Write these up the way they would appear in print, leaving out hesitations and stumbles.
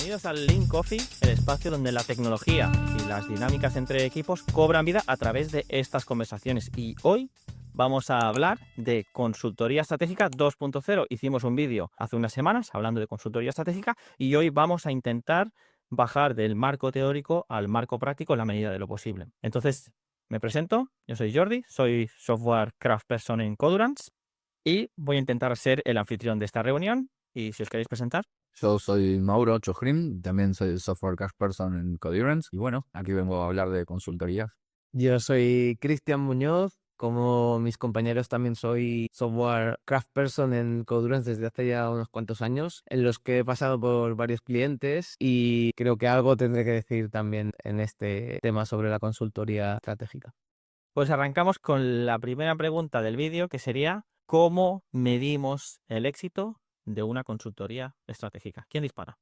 Bienvenidos al Lean Coffee, el espacio donde la tecnología y las dinámicas entre equipos cobran vida a través de estas conversaciones. Y hoy vamos a hablar de consultoría estratégica 2.0. Hicimos un vídeo hace unas semanas hablando de consultoría estratégica y hoy vamos a intentar bajar del marco teórico al marco práctico en la medida de lo posible. Entonces, me presento, yo soy Jordi, soy Software Craftsperson en Codurance y voy a intentar ser el anfitrión de esta reunión. Y si os queréis presentar. Yo soy Mauro Chojrin, también soy Software Craftsperson en Codurance y bueno, aquí vengo a hablar de consultorías. Yo soy Cristian Muñoz, como mis compañeros también soy Software Craftsperson en Codurance desde hace ya unos cuantos años, en los que he pasado por varios clientes y creo que algo tendré que decir también en este tema sobre la consultoría estratégica. Pues arrancamos con la primera pregunta del vídeo, que sería ¿cómo medimos el éxito de una consultoría estratégica? ¿Quién dispara?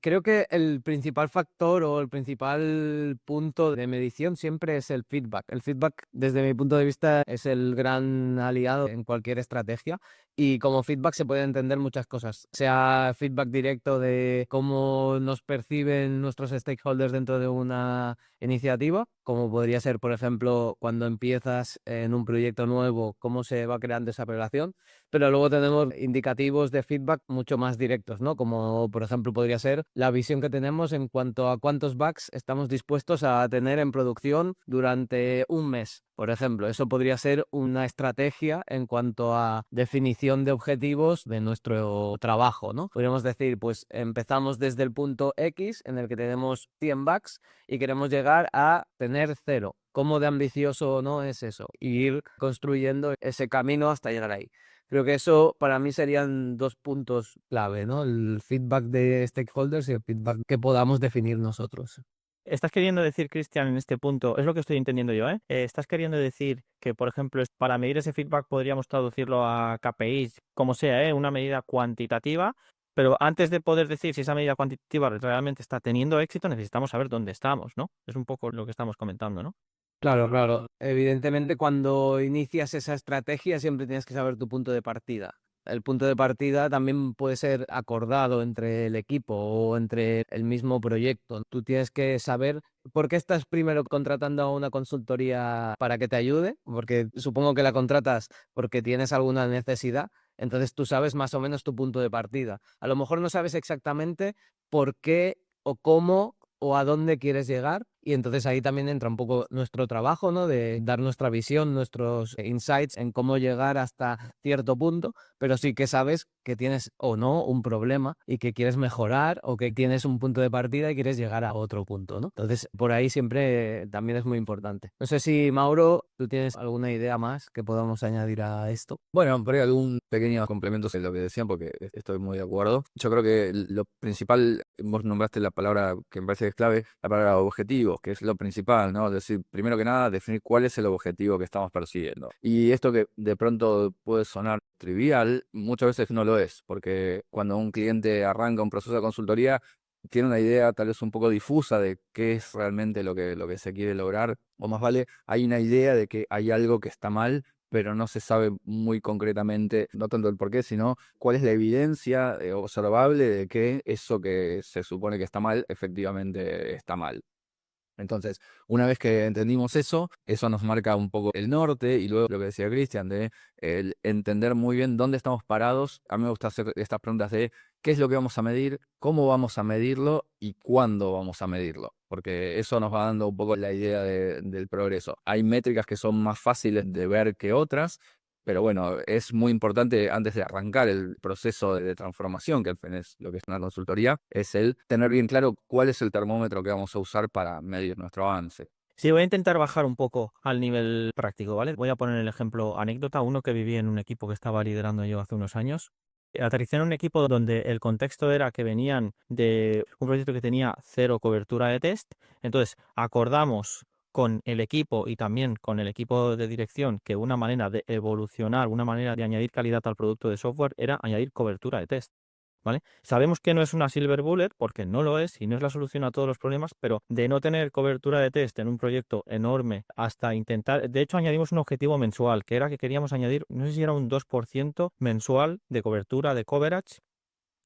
Creo que el principal factor o el principal punto de medición siempre es el feedback. El feedback, desde mi punto de vista, es el gran aliado en cualquier estrategia y como feedback se pueden entender muchas cosas, sea feedback directo de cómo nos perciben nuestros stakeholders dentro de una iniciativa, como podría ser, por ejemplo, cuando empiezas en un proyecto nuevo, cómo se va creando esa relación, pero luego tenemos indicativos de feedback mucho más directos, ¿no? Como, por ejemplo, podría ser la visión que tenemos en cuanto a cuántos bugs estamos dispuestos a tener en producción durante un mes. Por ejemplo, eso podría ser una estrategia en cuanto a definición de objetivos de nuestro trabajo, ¿no? Podríamos decir, pues empezamos desde el punto X en el que tenemos 100 bugs y queremos llegar a tener 0. ¿Cómo de ambicioso o no es eso? Y ir construyendo ese camino hasta llegar ahí. Creo que eso para mí serían dos puntos clave, ¿no? El feedback de stakeholders y el feedback que podamos definir nosotros. ¿Estás queriendo decir, Cristian, en este punto, es lo que estoy entendiendo yo, estás queriendo decir que, por ejemplo, para medir ese feedback podríamos traducirlo a KPIs, como sea, una medida cuantitativa, pero antes de poder decir si esa medida cuantitativa realmente está teniendo éxito, necesitamos saber dónde estamos, ¿no? Es un poco lo que estamos comentando, ¿no? Claro, claro. Evidentemente, cuando inicias esa estrategia siempre tienes que saber tu punto de partida. El punto de partida también puede ser acordado entre el equipo o entre el mismo proyecto. Tú tienes que saber por qué estás primero contratando a una consultoría para que te ayude, porque supongo que la contratas porque tienes alguna necesidad. Entonces tú sabes más o menos tu punto de partida. A lo mejor no sabes exactamente por qué o cómo o a dónde quieres llegar. Y entonces ahí también entra un poco nuestro trabajo, ¿no? De dar nuestra visión, nuestros insights en cómo llegar hasta cierto punto, pero sí que sabes que tienes o no un problema y que quieres mejorar o que tienes un punto de partida y quieres llegar a otro punto, ¿no? Entonces, por ahí siempre también es muy importante. No sé si, Mauro, tú tienes alguna idea más que podamos añadir a esto. Bueno, por ahí algún pequeño complemento de lo que decían porque estoy muy de acuerdo. Yo creo que lo principal, vos nombraste la palabra que me parece que es clave, la palabra objetivo, que es lo principal, ¿no? Es decir, primero que nada, definir cuál es el objetivo que estamos persiguiendo. Y esto que de pronto puede sonar trivial, muchas veces no lo es, porque cuando un cliente arranca un proceso de consultoría, tiene una idea tal vez un poco difusa de qué es realmente lo que se quiere lograr, o más vale, hay una idea de que hay algo que está mal, pero no se sabe muy concretamente, no tanto el por qué, sino cuál es la evidencia observable de que eso que se supone que está mal, efectivamente está mal. Entonces, una vez que entendimos eso nos marca un poco el norte y luego lo que decía Cristian de el entender muy bien dónde estamos parados. A mí me gusta hacer estas preguntas de qué es lo que vamos a medir, cómo vamos a medirlo y cuándo vamos a medirlo, porque eso nos va dando un poco la idea del progreso. Hay métricas que son más fáciles de ver que otras, pero bueno, es muy importante antes de arrancar el proceso de transformación, que al fin es lo que es una consultoría, es el tener bien claro cuál es el termómetro que vamos a usar para medir nuestro avance. Sí, voy a intentar bajar un poco al nivel práctico, ¿vale? Voy a poner el ejemplo anécdota, uno que viví en un equipo que estaba liderando yo hace unos años. Aterricé en un equipo donde el contexto era que venían de un proyecto que tenía cero cobertura de test. Entonces, acordamos con el equipo y también con el equipo de dirección que una manera de evolucionar, una manera de añadir calidad al producto de software era añadir cobertura de test. ¿Vale? Sabemos que no es una silver bullet porque no lo es y no es la solución a todos los problemas, pero de no tener cobertura de test en un proyecto enorme hasta intentar, de hecho añadimos un objetivo mensual, que era que queríamos añadir, no sé si era un 2% mensual de cobertura de coverage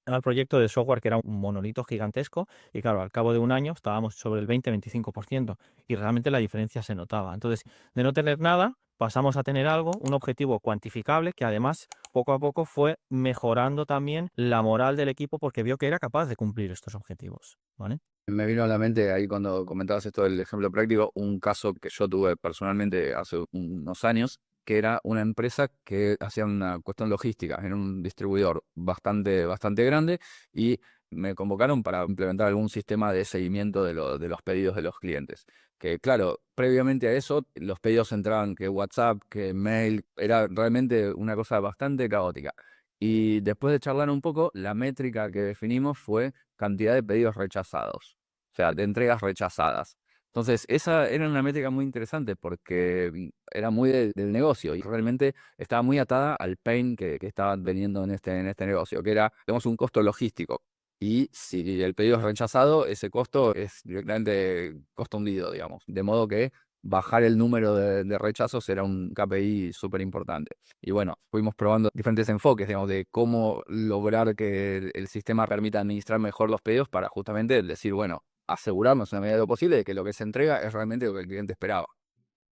al proyecto de software que era un monolito gigantesco y claro, al cabo de un año estábamos sobre el 20-25% y realmente la diferencia se notaba. Entonces, de no tener nada, pasamos a tener algo, un objetivo cuantificable que además poco a poco fue mejorando también la moral del equipo porque vio que era capaz de cumplir estos objetivos, ¿vale? Me vino a la mente ahí cuando comentabas esto del ejemplo práctico, un caso que yo tuve personalmente hace unos años, que era una empresa que hacía una cuestión logística, era un distribuidor bastante grande y me convocaron para implementar algún sistema de seguimiento de los pedidos de los clientes. Que claro, previamente a eso, los pedidos entraban que WhatsApp, que mail, era realmente una cosa bastante caótica. Y después de charlar un poco, la métrica que definimos fue cantidad de pedidos rechazados, o sea, de entregas rechazadas. Entonces, esa era una métrica muy interesante porque era muy del negocio y realmente estaba muy atada al pain que estaban teniendo en este negocio, que era, tenemos un costo logístico. Y si el pedido es rechazado, ese costo es directamente costo hundido, digamos. De modo que bajar el número de rechazos era un KPI súper importante. Y bueno, fuimos probando diferentes enfoques, digamos, de cómo lograr que el sistema permita administrar mejor los pedidos para justamente decir, bueno, asegurarnos en la medida de lo posible de que lo que se entrega es realmente lo que el cliente esperaba.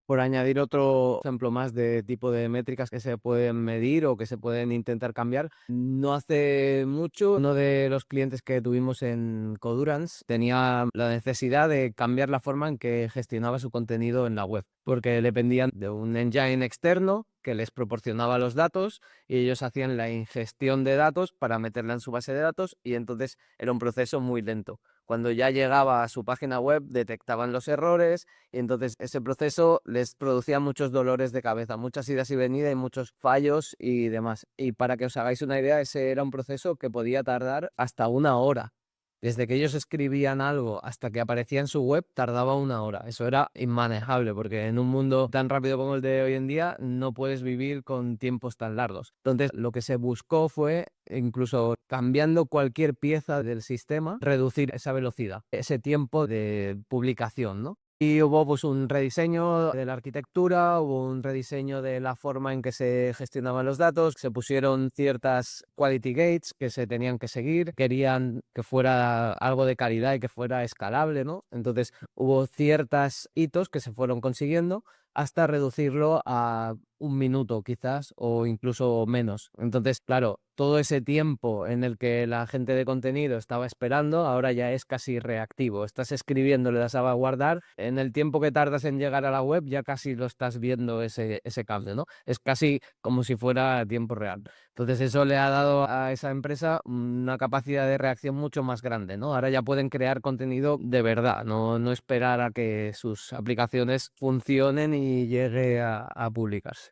Por añadir otro ejemplo más de tipo de métricas que se pueden medir o que se pueden intentar cambiar, no hace mucho uno de los clientes que tuvimos en Codurance tenía la necesidad de cambiar la forma en que gestionaba su contenido en la web, porque dependían de un engine externo que les proporcionaba los datos y ellos hacían la ingestión de datos para meterla en su base de datos y entonces era un proceso muy lento. Cuando ya llegaba a su página web detectaban los errores y entonces ese proceso les producía muchos dolores de cabeza, muchas idas y venidas y muchos fallos y demás. Y para que os hagáis una idea, ese era un proceso que podía tardar hasta 1 hora. Desde que ellos escribían algo hasta que aparecía en su web, tardaba 1 hora. Eso era inmanejable, porque en un mundo tan rápido como el de hoy en día, no puedes vivir con tiempos tan largos. Entonces, lo que se buscó fue, incluso cambiando cualquier pieza del sistema, reducir esa velocidad, ese tiempo de publicación, ¿no? Y hubo pues un rediseño de la arquitectura, hubo un rediseño de la forma en que se gestionaban los datos, se pusieron ciertas quality gates que se tenían que seguir, querían que fuera algo de calidad y que fuera escalable, ¿no? Entonces hubo ciertos hitos que se fueron consiguiendo hasta reducirlo a 1 minuto quizás o incluso menos. Entonces, claro, todo ese tiempo en el que la gente de contenido estaba esperando, ahora ya es casi reactivo. Estás escribiendo, le das a guardar, en el tiempo que tardas en llegar a la web ya casi lo estás viendo ese cambio, ¿no? Es casi como si fuera a tiempo real. Entonces eso le ha dado a esa empresa una capacidad de reacción mucho más grande, ¿no? Ahora ya pueden crear contenido de verdad, no esperar a que sus aplicaciones funcionen y llegue a publicarse.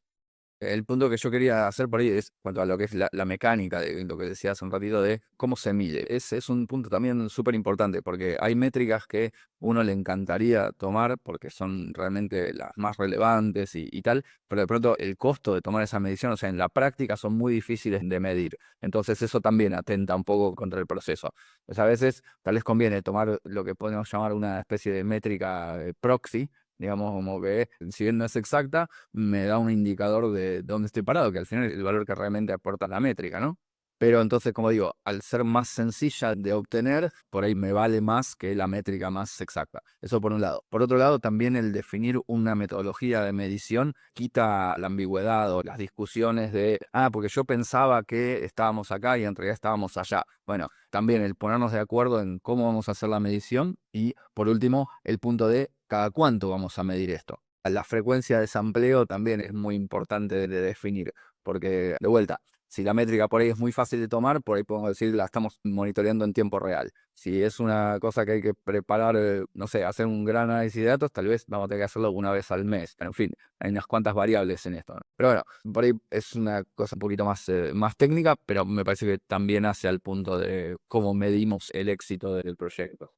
El punto que yo quería hacer por ahí es cuanto a lo que es la mecánica de lo que decía hace un ratito de cómo se mide. Es un punto también súper importante porque hay métricas que uno le encantaría tomar porque son realmente las más relevantes y tal, pero de pronto el costo de tomar esa medición, o sea, en la práctica son muy difíciles de medir. Entonces eso también atenta un poco contra el proceso. Pues a veces tal vez conviene tomar lo que podemos llamar una especie de métrica proxy, digamos, como que si bien no es exacta, me da un indicador de dónde estoy parado, que al final es el valor que realmente aporta la métrica, ¿no? Pero entonces, como digo, al ser más sencilla de obtener, por ahí me vale más que la métrica más exacta. Eso por un lado. Por otro lado, también el definir una metodología de medición quita la ambigüedad o las discusiones de, porque yo pensaba que estábamos acá y en realidad estábamos allá. Bueno, también el ponernos de acuerdo en cómo vamos a hacer la medición y, por último, el punto de cada cuánto vamos a medir esto. La frecuencia de sampleo también es muy importante de definir, porque de vuelta, si la métrica por ahí es muy fácil de tomar, por ahí podemos decir la estamos monitoreando en tiempo real. Si es una cosa que hay que preparar, no sé, hacer un gran análisis de datos, tal vez vamos a tener que hacerlo una vez al mes. Pero en fin, hay unas cuantas variables en esto, ¿no? Pero bueno, por ahí es una cosa un poquito más técnica, pero me parece que también hace al punto de cómo medimos el éxito del proyecto.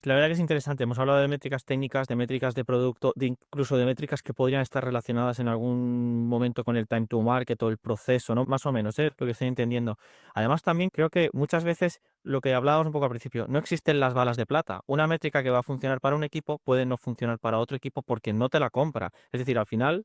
La verdad que es interesante. Hemos hablado de métricas técnicas, de métricas de producto, de incluso de métricas que podrían estar relacionadas en algún momento con el time to market o el proceso, ¿no? Más o menos, ¿eh? Lo que estoy entendiendo. Además, también creo que muchas veces lo que hablábamos un poco al principio, no existen las balas de plata. Una métrica que va a funcionar para un equipo puede no funcionar para otro equipo porque no te la compra. Es decir, al final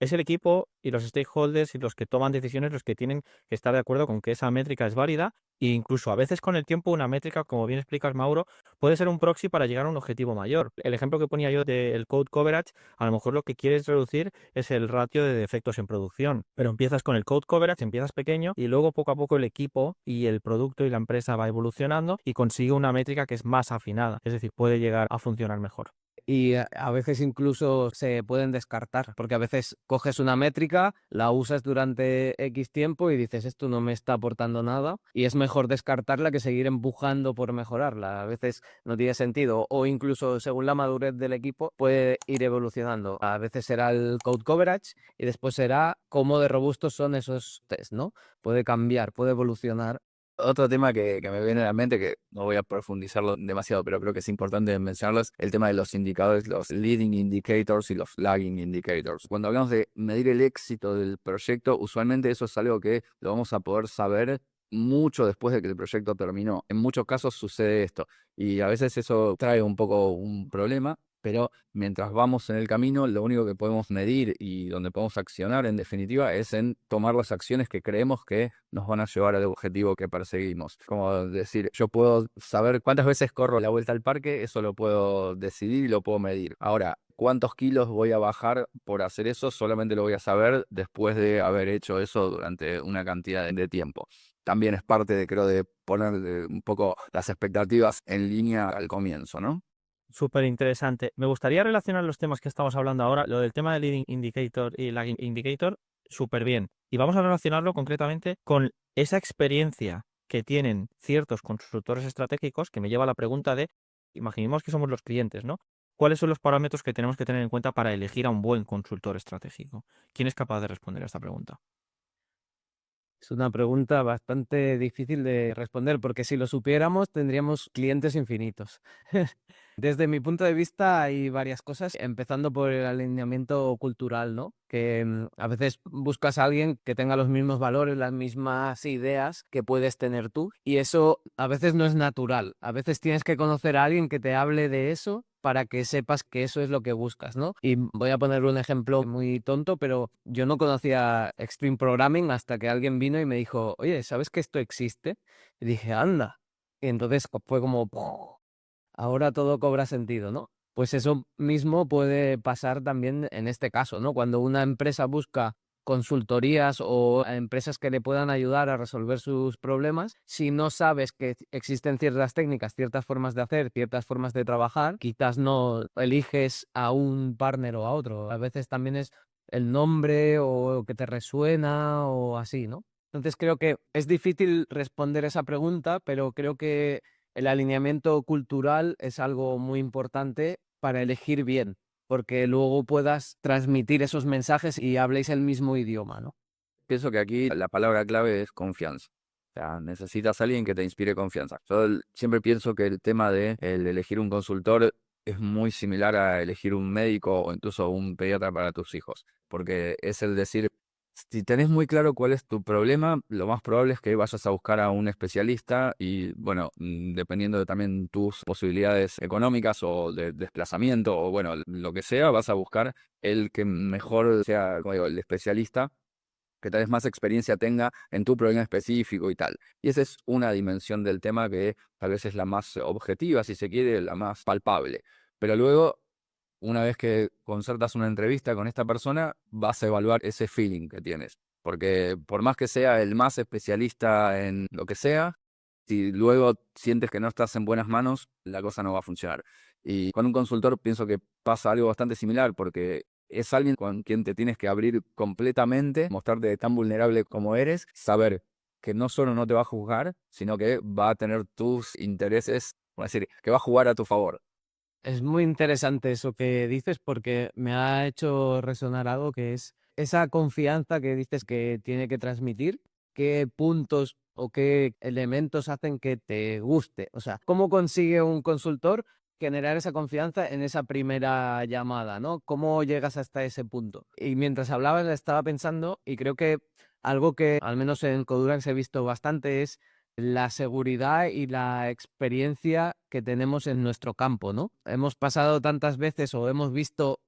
Es el equipo y los stakeholders y los que toman decisiones los que tienen que estar de acuerdo con que esa métrica es válida e incluso a veces con el tiempo una métrica, como bien explicas, Mauro, puede ser un proxy para llegar a un objetivo mayor. El ejemplo que ponía yo del code coverage, a lo mejor lo que quieres reducir es el ratio de defectos en producción, pero empiezas con el code coverage, empiezas pequeño y luego poco a poco el equipo y el producto y la empresa va evolucionando y consigue una métrica que es más afinada, es decir, puede llegar a funcionar mejor. Y a veces incluso se pueden descartar, porque a veces coges una métrica, la usas durante X tiempo y dices, esto no me está aportando nada, y es mejor descartarla que seguir empujando por mejorarla. A veces no tiene sentido, o incluso según la madurez del equipo puede ir evolucionando. A veces será el code coverage y después será cómo de robustos son esos test, ¿no? Puede cambiar, puede evolucionar. Otro tema que me viene a la mente, que no voy a profundizarlo demasiado, pero creo que es importante mencionarlo, es el tema de los indicadores, los leading indicators y los lagging indicators. Cuando hablamos de medir el éxito del proyecto, usualmente eso es algo que lo vamos a poder saber mucho después de que el proyecto terminó. En muchos casos sucede esto y a veces eso trae un poco un problema. Pero mientras vamos en el camino, lo único que podemos medir y donde podemos accionar, en definitiva, es en tomar las acciones que creemos que nos van a llevar al objetivo que perseguimos. Como decir, yo puedo saber cuántas veces corro la vuelta al parque, eso lo puedo decidir y lo puedo medir. Ahora, cuántos kilos voy a bajar por hacer eso, solamente lo voy a saber después de haber hecho eso durante una cantidad de tiempo. También es parte de, creo, de poner un poco las expectativas en línea al comienzo, ¿no? Súper interesante. Me gustaría relacionar los temas que estamos hablando ahora, lo del tema del leading indicator y lagging indicator, súper bien. Y vamos a relacionarlo concretamente con esa experiencia que tienen ciertos consultores estratégicos, que me lleva a la pregunta de, imaginemos que somos los clientes, ¿no? ¿Cuáles son los parámetros que tenemos que tener en cuenta para elegir a un buen consultor estratégico? ¿Quién es capaz de responder a esta pregunta? Es una pregunta bastante difícil de responder porque si lo supiéramos tendríamos clientes infinitos. Desde mi punto de vista hay varias cosas, empezando por el alineamiento cultural, ¿no? Que a veces buscas a alguien que tenga los mismos valores, las mismas ideas que puedes tener tú y eso a veces no es natural. A veces tienes que conocer a alguien que te hable de eso para que sepas que eso es lo que buscas, ¿no? Y voy a poner un ejemplo muy tonto, pero yo no conocía Extreme Programming hasta que alguien vino y me dijo, oye, ¿sabes que esto existe? Y dije, anda. Y entonces fue como, ¡pum! Ahora todo cobra sentido, ¿no? Pues eso mismo puede pasar también en este caso, ¿no? Cuando una empresa busca consultorías o a empresas que le puedan ayudar a resolver sus problemas, si no sabes que existen ciertas técnicas, ciertas formas de hacer, ciertas formas de trabajar, quizás no eliges a un partner o a otro. A veces también es el nombre o que te resuena o así, ¿no? Entonces creo que es difícil responder esa pregunta, pero creo que el alineamiento cultural es algo muy importante para elegir bien, porque luego puedas transmitir esos mensajes y habléis el mismo idioma, ¿no? Pienso que aquí la palabra clave es confianza. O sea, necesitas a alguien que te inspire confianza. Yo siempre pienso que el tema de el elegir un consultor es muy similar a elegir un médico o incluso un pediatra para tus hijos, porque es el decir, si tenés muy claro cuál es tu problema, lo más probable es que vayas a buscar a un especialista y, bueno, dependiendo de también tus posibilidades económicas o de desplazamiento o, bueno, lo que sea, vas a buscar el que mejor sea, como digo, el especialista que tal vez más experiencia tenga en tu problema específico y tal. Y esa es una dimensión del tema que tal vez es la más objetiva, si se quiere, la más palpable. Pero luego, una vez que concertas una entrevista con esta persona, vas a evaluar ese feeling que tienes. Porque por más que sea el más especialista en lo que sea, si luego sientes que no estás en buenas manos, la cosa no va a funcionar. Y con un consultor pienso que pasa algo bastante similar, porque es alguien con quien te tienes que abrir completamente, mostrarte tan vulnerable como eres, saber que no solo no te va a juzgar, sino que va a tener tus intereses, es decir, que va a jugar a tu favor. Es muy interesante eso que dices porque me ha hecho resonar algo que es esa confianza que dices que tiene que transmitir, qué puntos o qué elementos hacen que te guste. O sea, ¿cómo consigue un consultor generar esa confianza en esa primera llamada, ¿no? ¿Cómo llegas hasta ese punto? Y mientras hablabas estaba pensando y creo que algo que al menos en Codurax he visto bastante es la seguridad y la experiencia que tenemos en nuestro campo, ¿no? Hemos pasado tantas veces o hemos visto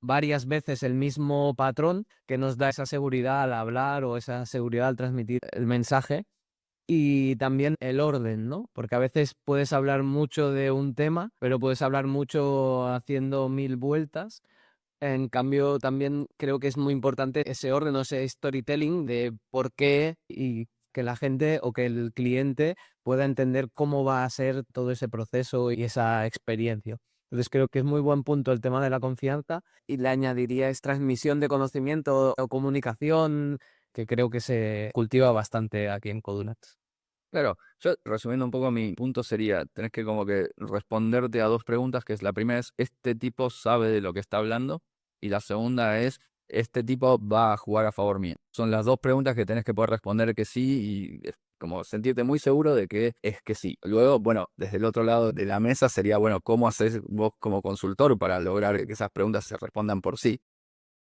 varias veces el mismo patrón que nos da esa seguridad al hablar o esa seguridad al transmitir el mensaje. Y también el orden, ¿no? Porque a veces puedes hablar mucho de un tema, pero puedes hablar mucho haciendo 1000 vueltas. En cambio, también creo que es muy importante ese orden o ese storytelling de por qué y que la gente o que el cliente pueda entender cómo va a ser todo ese proceso y esa experiencia. Entonces creo que es muy buen punto el tema de la confianza y le añadiría es transmisión de conocimiento o comunicación que creo que se cultiva bastante aquí en Codunats. Claro, yo resumiendo un poco mi punto sería, tenés que como que responderte a dos preguntas, que es la primera es, ¿este tipo sabe de lo que está hablando? Y la segunda es, ¿este tipo va a jugar a favor mío? Son las dos preguntas que tenés que poder responder que sí y es como sentirte muy seguro de que es que sí. Luego, bueno, desde el otro lado de la mesa sería, bueno, ¿cómo haces vos como consultor para lograr que esas preguntas se respondan por sí?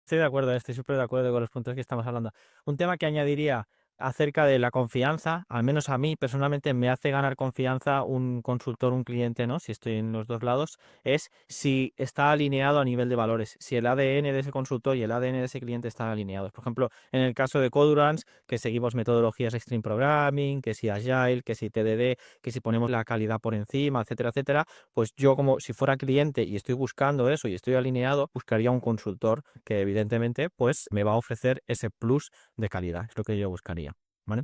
Estoy de acuerdo, estoy súper de acuerdo con los puntos que estamos hablando. Un tema que añadiría acerca de la confianza, al menos a mí personalmente me hace ganar confianza un consultor, un cliente, ¿no? Si estoy en los dos lados, es si está alineado a nivel de valores, si el ADN de ese consultor y el ADN de ese cliente están alineados. Por ejemplo, en el caso de Codurance, que seguimos metodologías Extreme Programming, que si Agile, que si TDD, que si ponemos la calidad por encima, etcétera, etcétera, pues yo como si fuera cliente y estoy buscando eso y estoy alineado, buscaría un consultor que evidentemente pues me va a ofrecer ese plus de calidad, es lo que yo buscaría, ¿vale?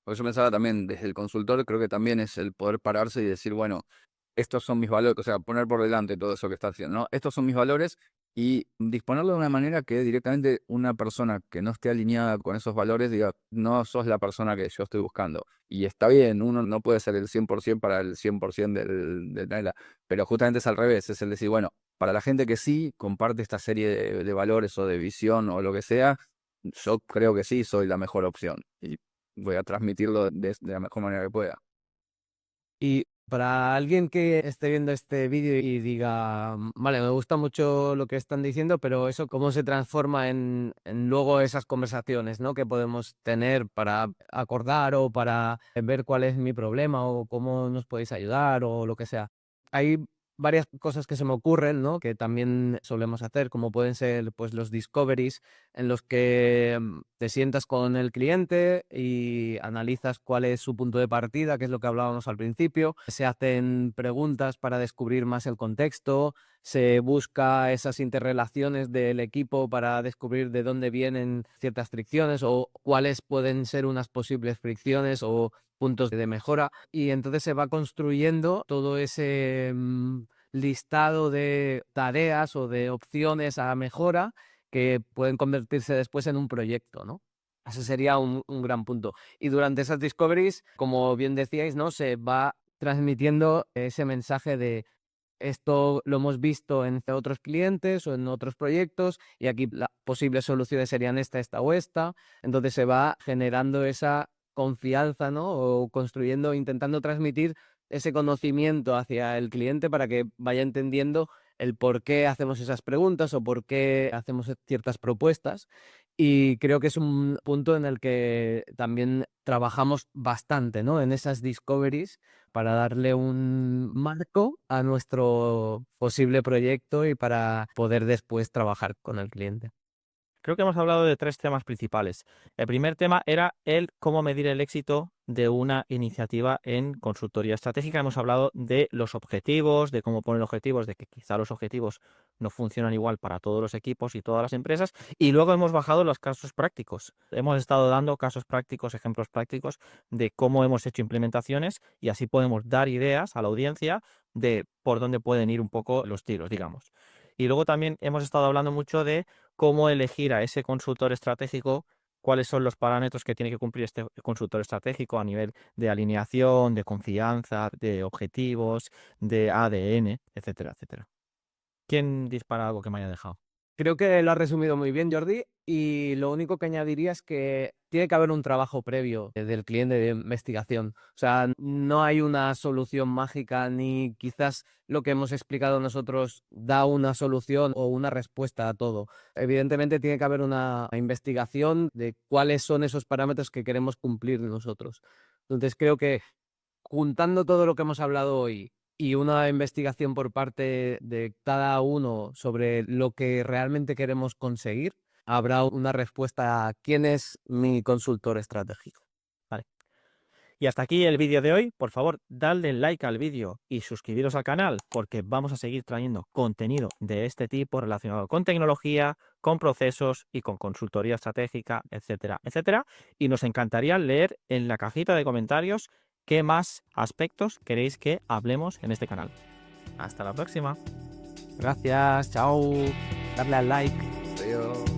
Porque yo pensaba también, desde el consultor, creo que también es el poder pararse y decir, bueno, estos son mis valores, o sea, poner por delante todo eso que está haciendo, ¿no? Estos son mis valores y disponerlo de una manera que directamente una persona que no esté alineada con esos valores diga, no sos la persona que yo estoy buscando. Y está bien, uno no puede ser el 100% para el 100% del Naila, pero justamente es al revés, es el decir, bueno, para la gente que sí comparte esta serie de valores o de visión o lo que sea, yo creo que sí soy la mejor opción y voy a transmitirlo de la mejor manera que pueda. Y para alguien que esté viendo este vídeo y diga, vale, me gusta mucho lo que están diciendo, pero eso cómo se transforma en luego esas conversaciones, ¿no? Que podemos tener para acordar o para ver cuál es mi problema o cómo nos podéis ayudar o lo que sea. Hay varias cosas que se me ocurren, ¿no? Que también solemos hacer, como pueden ser pues los discoveries en los que te sientas con el cliente y analizas cuál es su punto de partida, que es lo que hablábamos al principio. Se hacen preguntas para descubrir más el contexto, se busca esas interrelaciones del equipo para descubrir de dónde vienen ciertas fricciones o cuáles pueden ser unas posibles fricciones o puntos de mejora. Y entonces se va construyendo todo ese listado de tareas o de opciones a mejora que pueden convertirse después en un proyecto, ¿no? Ese sería un gran punto. Y durante esas discoveries, como bien decíais, ¿no? Se va transmitiendo ese mensaje de esto lo hemos visto en otros clientes o en otros proyectos y aquí las posibles soluciones serían esta, esta o esta. Entonces se va generando esa confianza, ¿no? O construyendo, intentando transmitir ese conocimiento hacia el cliente para que vaya entendiendo el por qué hacemos esas preguntas o por qué hacemos ciertas propuestas. Y creo que es un punto en el que también trabajamos bastante, ¿no? En esas discoveries para darle un marco a nuestro posible proyecto y para poder después trabajar con el cliente. Creo que hemos hablado de tres temas principales. El primer tema era el cómo medir el éxito de una iniciativa en consultoría estratégica. Hemos hablado de los objetivos, de cómo poner objetivos, de que quizá los objetivos no funcionan igual para todos los equipos y todas las empresas. Y luego hemos bajado los casos prácticos. Hemos estado dando casos prácticos, ejemplos prácticos de cómo hemos hecho implementaciones y así podemos dar ideas a la audiencia de por dónde pueden ir un poco los tiros, digamos. Y luego también hemos estado hablando mucho de cómo elegir a ese consultor estratégico, cuáles son los parámetros que tiene que cumplir este consultor estratégico a nivel de alineación, de confianza, de objetivos, de ADN, etcétera, etcétera. ¿Quién dispara algo que me haya dejado? Creo que lo has resumido muy bien, Jordi, y lo único que añadiría es que tiene que haber un trabajo previo del cliente de investigación. O sea, no hay una solución mágica ni quizás lo que hemos explicado nosotros da una solución o una respuesta a todo. Evidentemente tiene que haber una investigación de cuáles son esos parámetros que queremos cumplir nosotros. Entonces creo que juntando todo lo que hemos hablado hoy y una investigación por parte de cada uno sobre lo que realmente queremos conseguir, habrá una respuesta a quién es mi consultor estratégico. Y hasta aquí el vídeo de hoy. Por favor, dadle like al vídeo y suscribiros al canal porque vamos a seguir trayendo contenido de este tipo relacionado con tecnología, con procesos y con consultoría estratégica, etcétera, etcétera. Y nos encantaría leer en la cajita de comentarios qué más aspectos queréis que hablemos en este canal. Hasta la próxima. Gracias, chao, darle al like. Adiós.